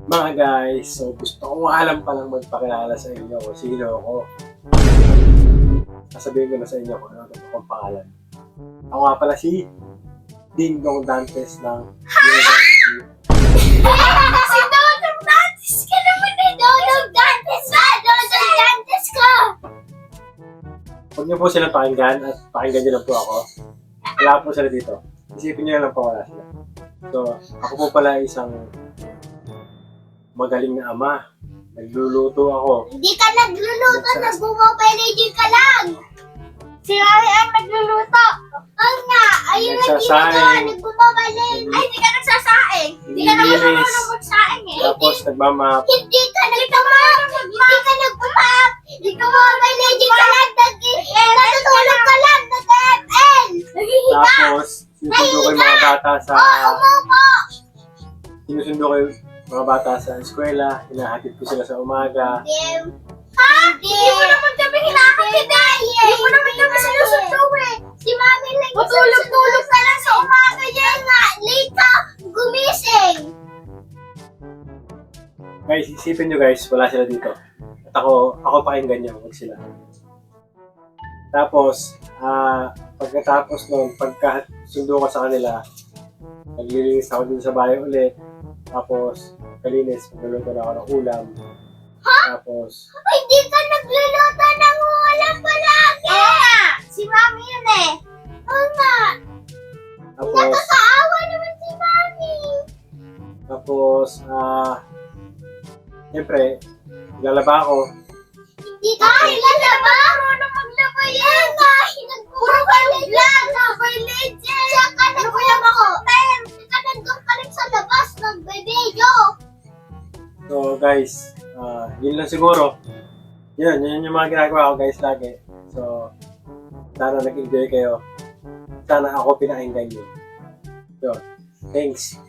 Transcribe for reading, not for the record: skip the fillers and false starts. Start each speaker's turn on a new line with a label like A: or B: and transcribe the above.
A: Mga guys, so gusto ko alam pa lang magpakilala sa inyo kung sino ako. Sasabihin ko na sa inyo kung ano ang pangalan. Ako nga pala si Ding Dong Dantes ng University.
B: Si Dodong Dantes ka naman eh! Dodong Dantes ba? Dodong Dantes ka!
A: Huwag niyo po sila pakinggan at pakinggan niyo lang po ako. Wala po sila dito. Isipin niyo lang po wala sila. So, ako po pala isang magaling na ama. Nagluluto ako.
B: Hindi ka nagluluto, nag-mobile legend ka lang! Si Mami ang nagluluto! Oo nga! Ayun ang
A: Nagsasaing.
B: ginagawa, nag-mobile legend! Ay, hindi ka nagsasaing! Hindi ka naman
A: Nililinis.
B: marunong magsaing eh!
A: Tapos nagmamap.
B: Hindi ka nagmamap! Hindi ka nagmamap! Nag-mobile legend ka lang! Natutulog ka lang! Nag-ML!
A: Tapos, sinusundo ko yung mga bata sa...
B: Umupo!
A: Sinusundo ko yung mga bata sa eskwela. Hinahatid ko sila sa umaga.
B: Ha? Hindi mo naman kami hinakatid eh! Hindi mo naman kami sinusundo eh! Si Mami lang matulog-tulog ka lang sa umaga yan nga! Late ka gumising!
A: Guys, isipin nyo guys, wala sila dito. At ako pakinggan niya, huwag sila. Tapos, pagkatapos nun, pagka sundo ko sa kanila, naglilinis ako dun sa bahay ulit. Tapos, kalinis, magluluto na ako ng ulam. Tapos,
B: Ay, di ka nagluluto ng ulam palagi! Oo nga! Si Mami yun eh! Oo nga!
A: tapos,
B: Nakakaawa naman si Mami!
A: tapos, siyempre, lalaba ako.
B: Hindi ka lalaba! Marunong maglaba yan! Puro balit lang! Mobile Legends! Tsaka nag-ulam ako! Tsaka nandun ka rin sa labas, nagbe-video!
A: So guys, yun lang siguro. Yun yung mga ginagawa ko guys lagi. So, sana nag-enjoy kayo. Sana ako pinakinggan nyo. So, thanks.